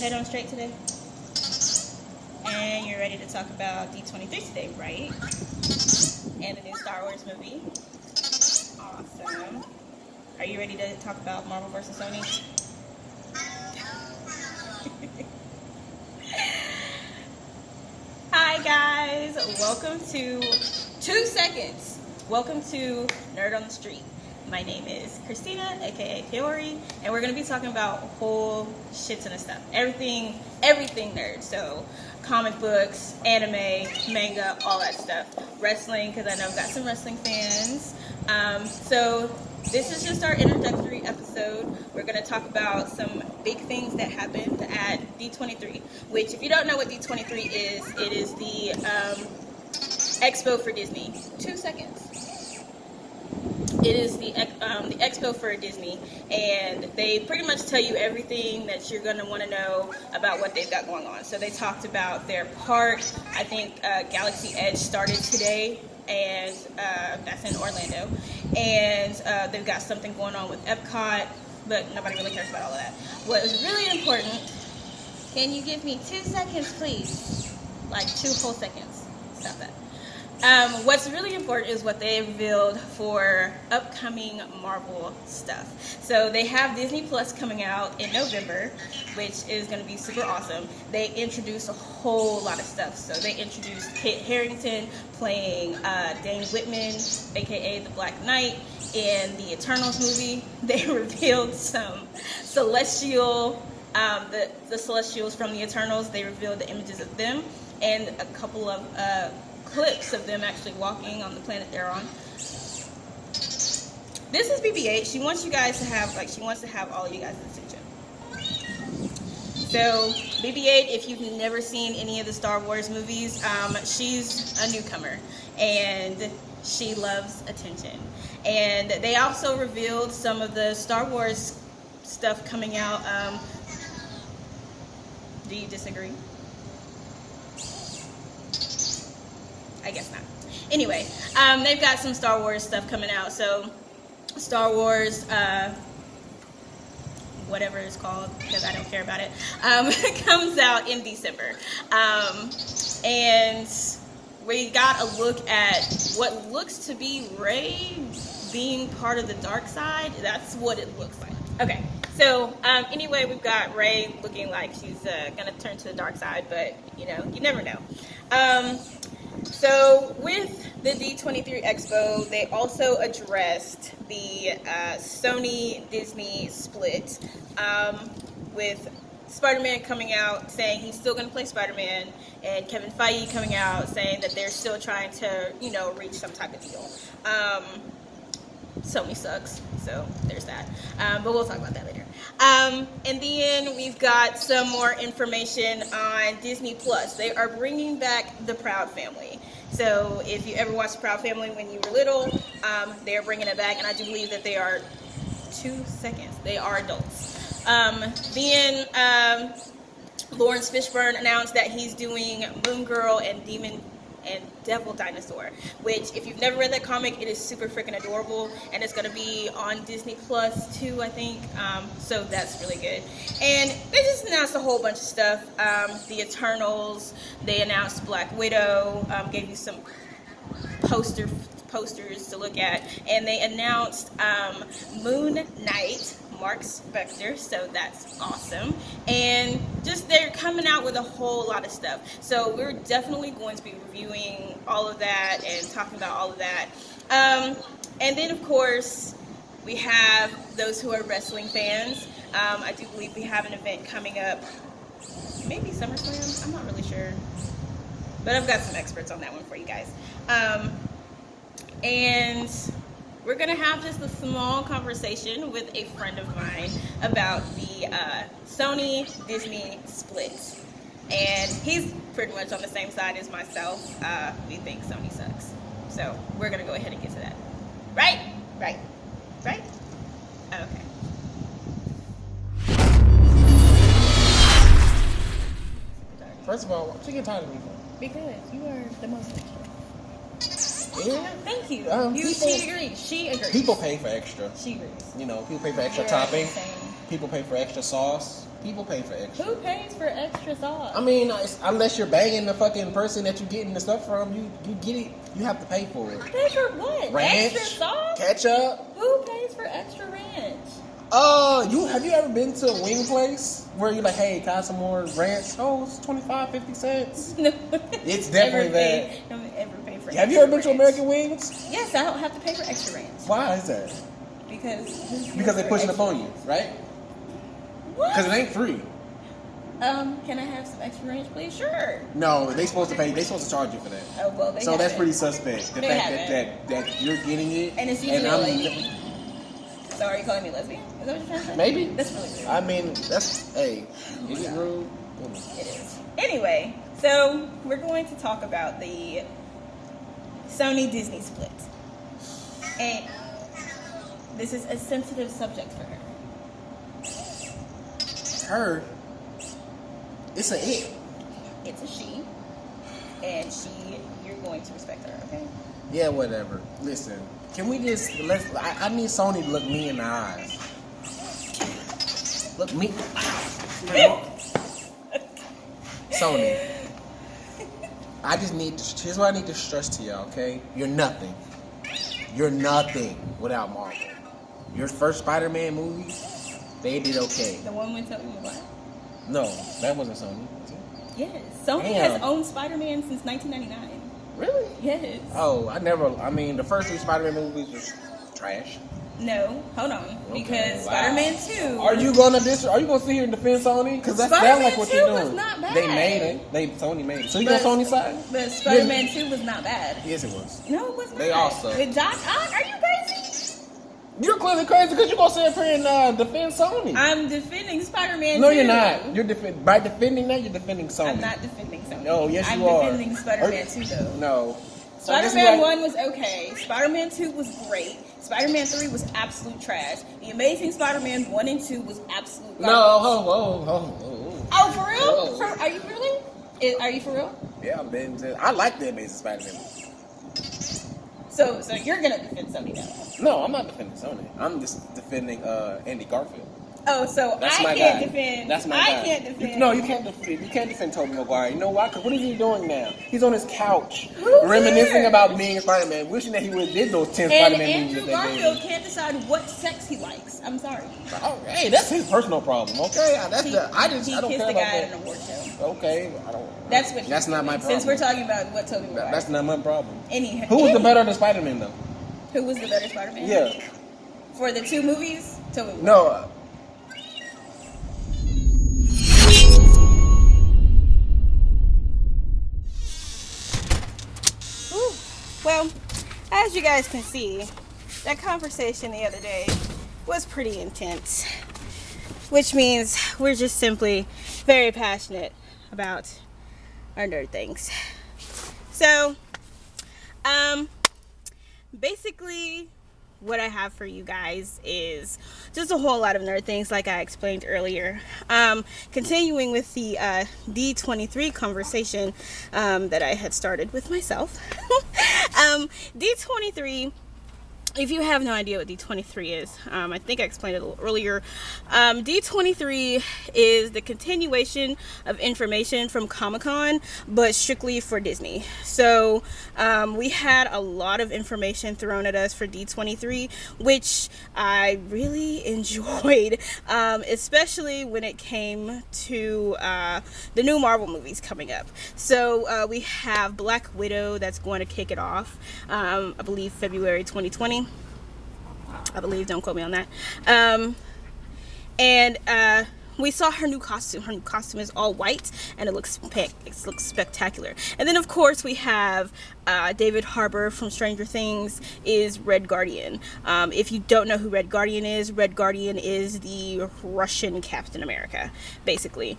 head on straight today? And you're ready to talk about D23 today, right? And the new Star Wars movie. Awesome. Are you ready to talk about Marvel vs. Sony? Hi guys, welcome to 2 seconds. Welcome to Nerd on the Street. My name is Christina, aka Peori, and we're gonna be talking about a whole shit ton of stuff. Everything nerd. So comic books, anime, manga, all that stuff. Wrestling, because I know I've got some wrestling fans. So this is just our introductory episode. We're going to talk about some big things that happened at D23, which if you don't know what D23 is, it is the expo for Disney. 2 seconds. It is the expo for Disney, and they pretty much tell you everything that you're going to want to know about what they've got going on. So they talked about their park. I think Galaxy Edge started today, and that's in Orlando. And they've got something going on with Epcot, but nobody really cares about all of that. What is really important, can you give me 2 seconds, please? Like 2 whole seconds. Stop that. What's really important is what they revealed for upcoming Marvel stuff. So they have Disney Plus coming out in November, which is going to be super awesome. They introduced a whole lot of stuff. So they introduced Kit Harington playing Dane Whitman, aka the Black Knight, in the Eternals movie. They revealed some celestial, the Celestials from the Eternals. They revealed the images of them and a couple of clips of them actually walking on the planet they're on. This is BB-8. She wants you guys to have, she wants to have all of you guys' attention. So, BB-8, if you've never seen any of the Star Wars movies, she's a newcomer, and she loves attention. And they also revealed some of the Star Wars stuff coming out. Do you disagree? I guess not. Anyway, they've got some Star Wars stuff coming out. So, Star Wars, whatever it's called, because I don't care about it, comes out in December. And we got a look at what looks to be Rey being part of the dark side. That's what it looks like. Okay, so anyway, we've got Rey looking like she's going to turn to the dark side, but, you know, you never know. So with the D23 Expo, they also addressed the Sony-Disney split, with Spider-Man coming out saying he's still going to play Spider-Man, and Kevin Feige coming out saying that they're still trying to, you know, reach some type of deal. Sony sucks, so there's that. But we'll talk about that later. And then we've got some more information on Disney Plus. They are bringing back the Proud Family. So if you ever watched Proud Family when you were little, they're bringing it back, and I do believe that they are 2 seconds. They are adults. Then Lawrence Fishburne announced that he's doing Moon Girl and Devil Dinosaur, which, if you've never read that comic, it is super freaking adorable, and it's going to be on Disney Plus too, I think, so that's really good. And they just announced a whole bunch of stuff. The Eternals, they announced Black Widow, gave you some posters to look at, and they announced Moon Knight, Mark Spector, so that's awesome. And just they're coming out with a whole lot of stuff. So we're definitely going to be reviewing all of that and talking about all of that. And then, of course, we have those who are wrestling fans. I do believe we have an event coming up, maybe SummerSlam, I'm not really sure. But I've got some experts on that one for you guys. And we're going to have just a small conversation with a friend of mine about the Sony-Disney split. And he's pretty much on the same side as myself. We think Sony sucks. So we're going to go ahead and get to that. Right? Right? Right? Okay. First of all, I'm sick and tired of you. Because you are the most. Yeah. Thank you. She agrees. She agrees. People pay for extra. She agrees. You know, people pay for extra topping. People pay for extra sauce. People pay for extra. Who pays for extra sauce? I mean, unless you're banging the fucking person that you're getting the stuff from, you get it. You have to pay for it. Pay for what? Ranch, extra sauce? ketchup. Who pays for extra ranch? Have you ever been to a wing place where you're like, hey, got some more ranch? Oh, it's 25, 50 cents. No. It's definitely that. Don't ever pay for. Have you ever been to American Wings? Yes, I don't have to pay for extra ranch. Why is that? Because they push it upon you, right? What? Because it ain't free. Can I have some extra ranch, please? Sure. No, they supposed to pay. They supposed to charge you for that. Oh well, they. So that's pretty suspect. The They fact that you're getting it, and it's usually a lady. So are you calling me lesbian? Is that what you're trying to say? Maybe. That's really rude. I mean, hey, is it rude? It is. Anyway, so we're going to talk about the Sony Disney split, and this is a sensitive subject for her. Her. It's a it. It's a she, and you're going to respect her, okay? Yeah, whatever. Listen, can we just I need Sony to look me in the eyes. Look me. Sony. Here's what I need to stress to y'all, okay? You're nothing. You're nothing without Marvel. Your first Spider-Man movie, they did okay. The one with Tobey Maguire? No, that wasn't Sony. Yes. Sony has owned Spider-Man since 1999. Really? Yes. Oh, the first 3 Spider-Man movies was trash. No, hold on. Okay, Because wow. Spider-Man 2... Are you gonna sit here and defend Sony? Because that's like what you're doing. was not bad. They made it. Sony made it. So you on Sony's side? But Spider-Man 2 was not bad. Yes, it was. No, it was not. They also. With Doc Ock? Are you crazy? You're clearly crazy because you're gonna sit up here and defend Sony. I'm defending Spider-Man 2. No, you're not. By defending that, you're defending Sony. I'm not defending Sony. No, yes, you are. I'm defending Spider-Man 2, though. No. Spider-Man 1 was okay. Spider-Man 2 was great. Spider-Man 3 was absolute trash. The Amazing Spider-Man 1 and 2 was absolute garbage. No, Oh, for real? Are you really? Are you for real? Yeah, I like the Amazing Spider-Man. So you're gonna defend Sony now? No, I'm not defending Sony. I'm just defending Andy Garfield. Oh, so That's I can't defend. That's my guy. I can't defend. No, you can't defend. You can't defend Tobey Maguire. You know why? Because what is he doing now? He's on his couch, reminiscing about being a Spider-Man, wishing that he would have did those 10 Spider-Man movies that Andrew they Garfield did. can't decide what sex he likes. I'm sorry. Oh, hey, that's his personal problem. Okay, I don't He care kissed about the guy that. at an award show. Okay, I don't. That's not my problem. Since we're talking about what Tobey Maguire. That's not my problem. Anyhow, Who was the better than Spider-Man though? Who was the better Spider-Man? Yeah. For the 2 movies, Tobey Maguire. No. Well, as you guys can see, that conversation the other day was pretty intense, which means we're just simply very passionate about our nerd things. So, basically what I have for you guys is just a whole lot of nerd things like I explained earlier. Continuing with the D23 conversation that I had started with myself. D23, if you have no idea what D23 is, I think I explained it a little earlier. D23 is the continuation of information from Comic-Con, but strictly for Disney. So we had a lot of information thrown at us for D23, which I really enjoyed, especially when it came to the new Marvel movies coming up. So we have Black Widow that's going to kick it off, I believe February 2020. I believe, don't quote me on that. And we saw her new costume. Her new costume is all white, and it looks spectacular. And then, of course, we have David Harbour from Stranger Things is Red Guardian. If you don't know who Red Guardian is the Russian Captain America, basically.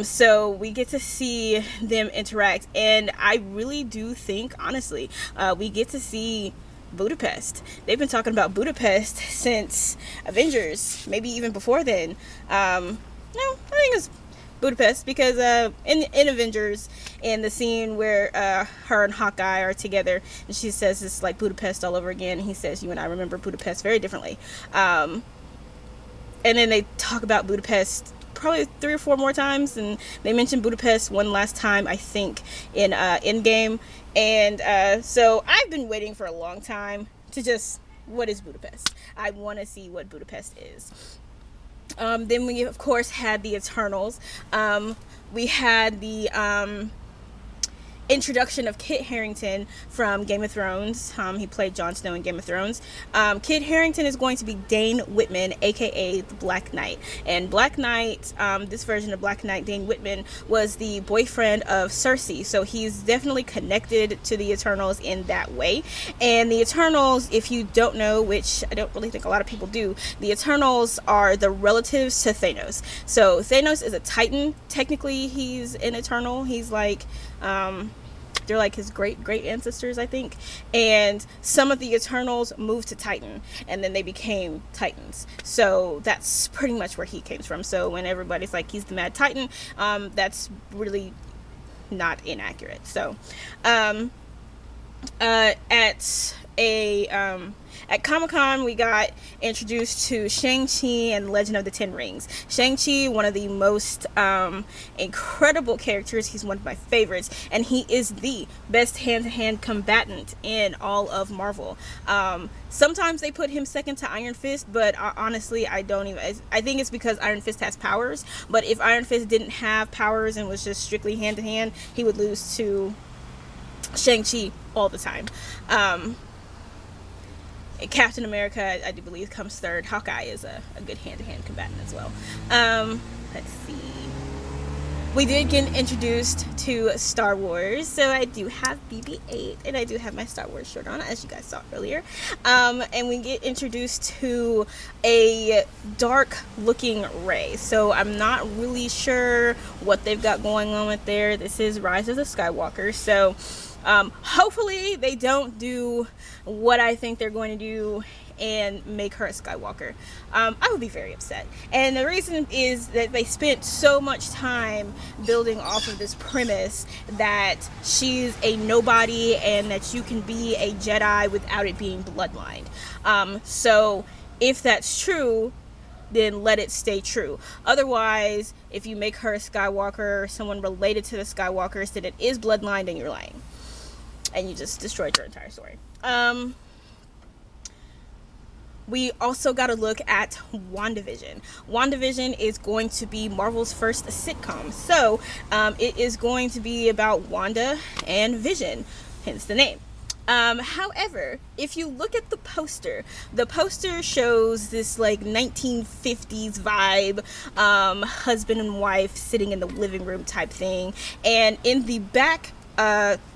So we get to see them interact, and I really do think, honestly, we get to see Budapest. They've been talking about Budapest since Avengers, maybe even before then. No, I think it's Budapest because in Avengers, in the scene where her and Hawkeye are together, and she says it's like Budapest all over again, and he says, "You and I remember Budapest very differently." And then they talk about Budapest probably 3 or 4 more times, and they mentioned Budapest one last time, I think, in Endgame. And so I've been waiting for a long time to just, what is Budapest? I want to see what Budapest is. Then we, of course, had the Eternals. We had the introduction of Kit Harington from Game of Thrones. He played Jon Snow in Game of Thrones. Kit Harington is going to be Dane Whitman, aka the Black Knight. And Black Knight, this version of Black Knight, Dane Whitman, was the boyfriend of Cersei. So he's definitely connected to the Eternals in that way. And the Eternals, if you don't know, which I don't really think a lot of people do, the Eternals are the relatives to Thanos. So Thanos is a Titan. Technically, he's an Eternal. He's like, they're like his great ancestors, I think. And some of the Eternals moved to Titan, and then they became Titans. So that's pretty much where he came from. So when everybody's like he's the Mad Titan, that's really not inaccurate. So at Comic-Con, we got introduced to Shang-Chi and Legend of the Ten Rings. Shang-Chi, one of the most incredible characters. He's one of my favorites, and he is the best hand-to-hand combatant in all of Marvel. Sometimes they put him second to Iron Fist, but honestly, I think it's because Iron Fist has powers. But if Iron Fist didn't have powers and was just strictly hand-to-hand, he would lose to Shang-Chi all the time. Captain America, I do believe, comes third. Hawkeye is a good hand-to-hand combatant as well. Let's see. We did get introduced to Star Wars, so I do have BB-8, and I do have my Star Wars shirt on, as you guys saw earlier. And we get introduced to a dark-looking Rey, so I'm not really sure what they've got going on with there. This is Rise of the Skywalker, so hopefully they don't do what I think they're going to do and make her a Skywalker. I would be very upset. And the reason is that they spent so much time building off of this premise that she's a nobody and that you can be a Jedi without it being bloodlined. So if that's true, then let it stay true. Otherwise, if you make her a Skywalker, someone related to the Skywalkers, then it is bloodlined and you're lying. And you just destroyed your entire story. We also got a look at WandaVision. WandaVision is going to be Marvel's first sitcom. So it is going to be about Wanda and Vision, hence the name. However, if you look at the poster shows this like 1950s vibe, husband and wife sitting in the living room type thing. And in the back,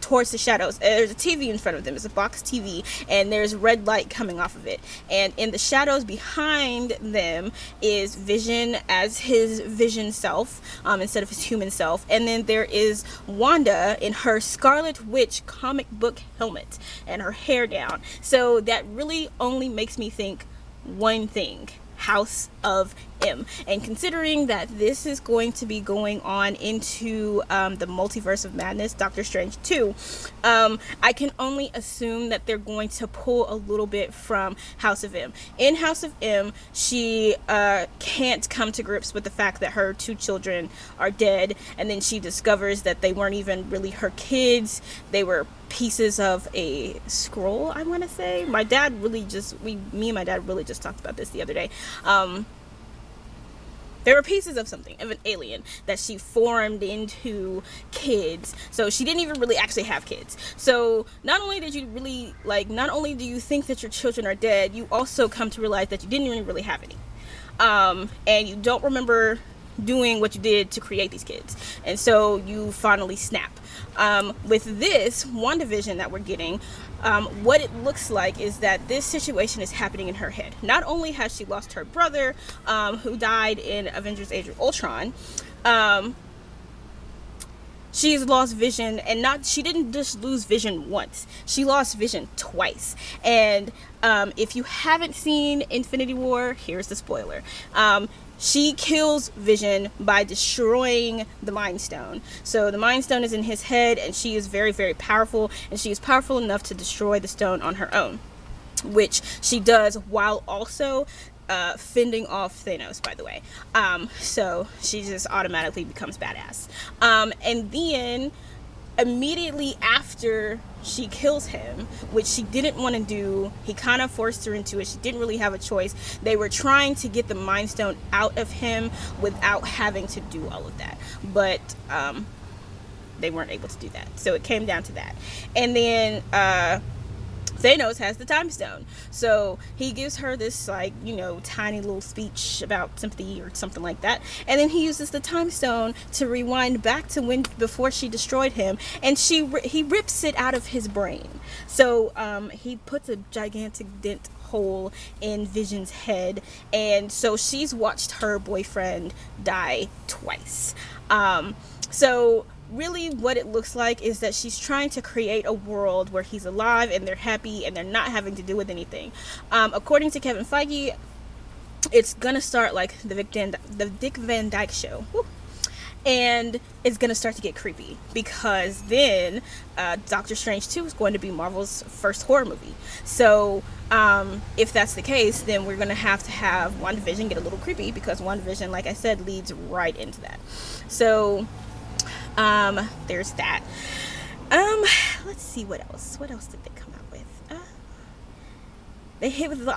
towards the shadows, there's a TV in front of them. It's a box TV, and there's red light coming off of it. And in the shadows behind them is Vision as his Vision self, instead of his human self. And then there is Wanda in her Scarlet Witch comic book helmet and her hair down. So that really only makes me think one thing: House of M. And considering that this is going to be going on into the Multiverse of Madness, Doctor Strange 2, I can only assume that they're going to pull a little bit from House of M. In House of M, she can't come to grips with the fact that her 2 children are dead, and then she discovers that they weren't even really her kids. They were pieces of a scroll, I want to say. Me and my dad really just talked about this the other day. There were pieces of something, of an alien, that she formed into kids. So she didn't even really actually have kids. So not only do you think that your children are dead, you also come to realize that you didn't even really have any. And you don't remember doing what you did to create these kids. And so you finally snap. With this WandaVision that we're getting, what it looks like is that this situation is happening in her head. Not only has she lost her brother, who died in Avengers Age of Ultron, she's lost Vision, and she didn't just lose Vision once, she lost Vision twice. And if you haven't seen Infinity War, here's the spoiler. She kills Vision by destroying the Mind Stone. So the Mind Stone is in his head, and she is very, very powerful, and she is powerful enough to destroy the stone on her own, which she does while also fending off Thanos, by the way. So she just automatically becomes badass. And then immediately after she kills him, which she didn't want to do, he kind of forced her into it. She didn't really have a choice. They were trying to get the Mind Stone out of him without having to do all of that, but they weren't able to do that. So it came down to that. And then Thanos has the Time Stone, so he gives her this, like, you know, tiny little speech about sympathy or something like that, and then he uses the Time Stone to rewind back to before she destroyed him, and he rips it out of his brain. So he puts a gigantic dent hole in Vision's head, and so she's watched her boyfriend die twice. So really what it looks like is that she's trying to create a world where he's alive and they're happy and they're not having to do with anything. According to Kevin Feige, it's gonna start like the Dick Van Dyke Show. Woo. And it's gonna start to get creepy, because then Doctor Strange 2 is going to be Marvel's first horror movie. So if that's the case, then we're gonna have to have WandaVision get a little creepy, because WandaVision, like I said, leads right into that. So there's that. Let's see what else did they come out with. They hit with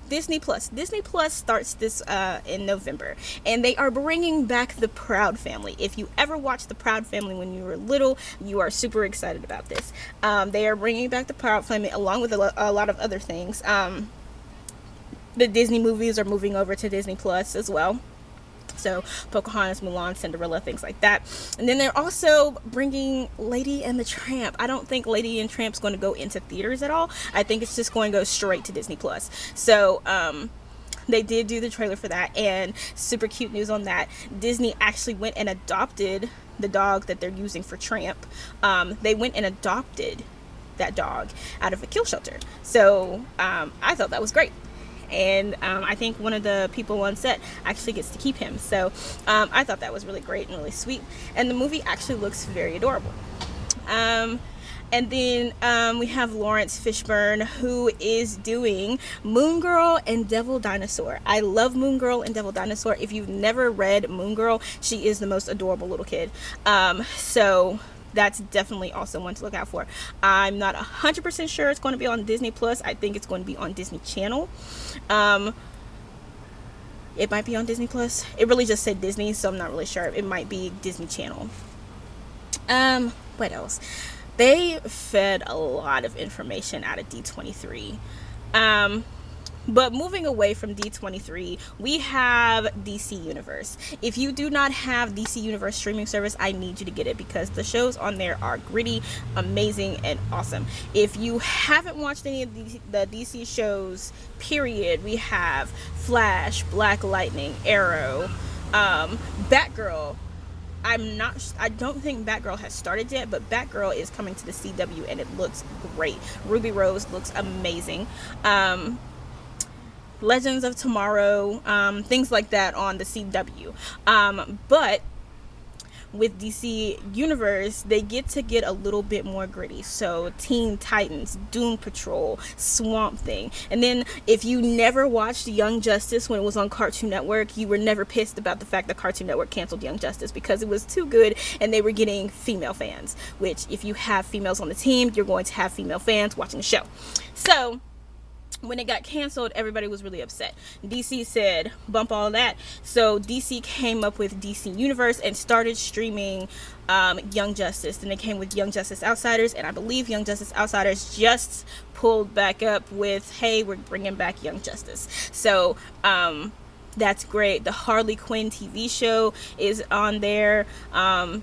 Disney Plus. Disney Plus starts this in November, and they are bringing back the Proud Family. If you ever watched the Proud Family when you were little, you are super excited about this. They are bringing back the Proud Family along with a lot of other things. The Disney movies are moving over to Disney Plus as well. So Pocahontas, Mulan, Cinderella, things like that. And then they're also bringing Lady and the Tramp. I don't think Lady and Tramp's going to go into theaters at all. I think it's just going to go straight to Disney Plus. So they did do the trailer for that, and super cute news on that. Disney actually went and adopted the dog that they're using for Tramp. They went and adopted that dog out of a kill shelter. So I thought that was great. And I think one of the people on set actually gets to keep him. So I thought that was really great and really sweet. And the movie actually looks very adorable. And then we have Lawrence Fishburne, who is doing Moon Girl and Devil Dinosaur. I love Moon Girl and Devil Dinosaur. If you've never read Moon Girl, she is the most adorable little kid. So that's definitely also one to look out for. I'm not 100% sure it's going to be on Disney Plus. I think it's going to be on Disney Channel. It might be on Disney Plus. It really just said Disney, so I'm not really sure. It might be Disney Channel. What else? They fed a lot of information out of D23. But moving away from D23, we have DC Universe. If you do not have DC Universe streaming service, I need you to get it, because the shows on there are gritty, amazing, and awesome. If you haven't watched any of the DC shows, period, we have Flash, Black Lightning, Arrow, Batgirl. I don't think Batgirl has started yet, but Batgirl is coming to the CW and it looks great. Ruby Rose looks amazing. Legends of Tomorrow, things like that on the CW. But with DC Universe, they get a little bit more gritty. So Teen Titans, Doom Patrol, Swamp Thing. And then if you never watched Young Justice when it was on Cartoon Network, you were never pissed about the fact that Cartoon Network canceled Young Justice, because it was too good and they were getting female fans, which if you have females on the team, you're going to have female fans watching the show. So when it got canceled, everybody was really upset. DC said, bump all that. So DC came up with DC Universe and started streaming Young Justice. Then they came with Young Justice Outsiders, and I believe Young Justice Outsiders just pulled back up with, hey, we're bringing back Young Justice. So That's great. The Harley Quinn TV show is on there.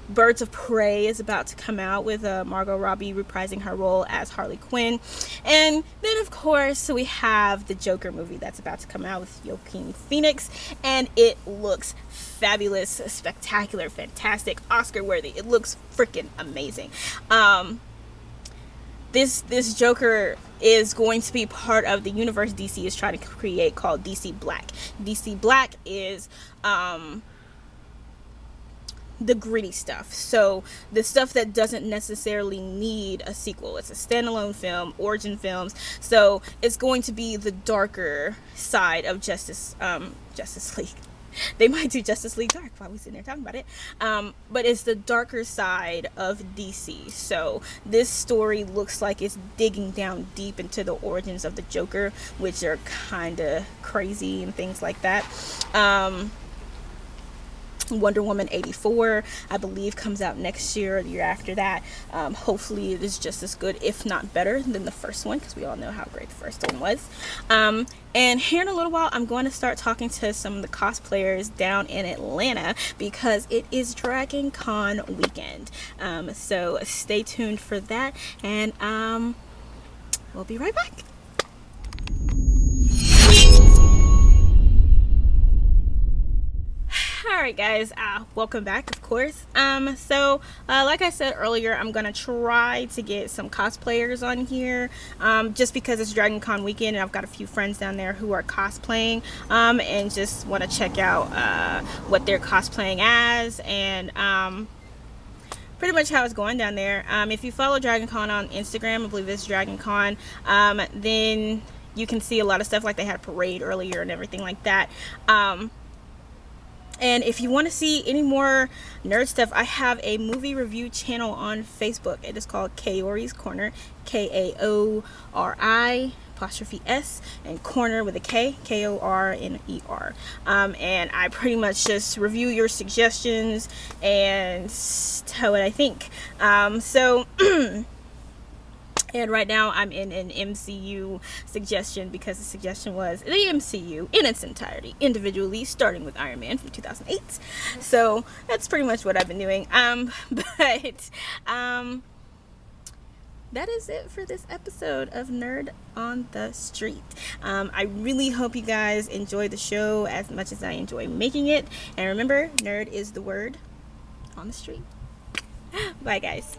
Birds of Prey is about to come out with Margot Robbie reprising her role as Harley Quinn. And then, of course, we have the Joker movie that's about to come out with Joaquin Phoenix. And it looks fabulous, spectacular, fantastic, Oscar worthy. It looks freaking amazing. This Joker is going to be part of the universe DC is trying to create called DC Black. DC Black is the gritty stuff. So the stuff that doesn't necessarily need a sequel. It's a standalone film, origin films. So it's going to be the darker side of Justice League. They might do Justice League Dark while we sitting there talking about it. But it's the darker side of DC. So this story looks like it's digging down deep into the origins of the Joker, which are kind of crazy and things like that. Wonder Woman 84, I believe, comes out next year or the year after that. Hopefully it is just as good, if not better, than the first one, because we all know how great the first one was. And here in a little while, I'm going to start talking to some of the cosplayers down in Atlanta because it is Dragon Con weekend. So stay tuned for that, and we'll be right back. Alright guys, welcome back, of course. Like I said earlier, I'm gonna try to get some cosplayers on here, just because it's Dragon Con weekend and I've got a few friends down there who are cosplaying, and just want to check out what they're cosplaying as, and pretty much how it's going down there. If you follow Dragon Con on Instagram, I believe it's Dragon Con, then you can see a lot of stuff, like they had a parade earlier and everything like that. And if you want to see any more nerd stuff, I have a movie review channel on Facebook. It is called Kaori's Corner, Kaori''S, and corner with a K, Korner. And I pretty much just review your suggestions and tell what I think. And right now I'm in an MCU suggestion because the suggestion was the MCU in its entirety, individually, starting with Iron Man from 2008. So that's pretty much what I've been doing. That is it for this episode of Nerd on the Street. I really hope you guys enjoy the show as much as I enjoy making it. And remember, nerd is the word on the street. Bye, guys.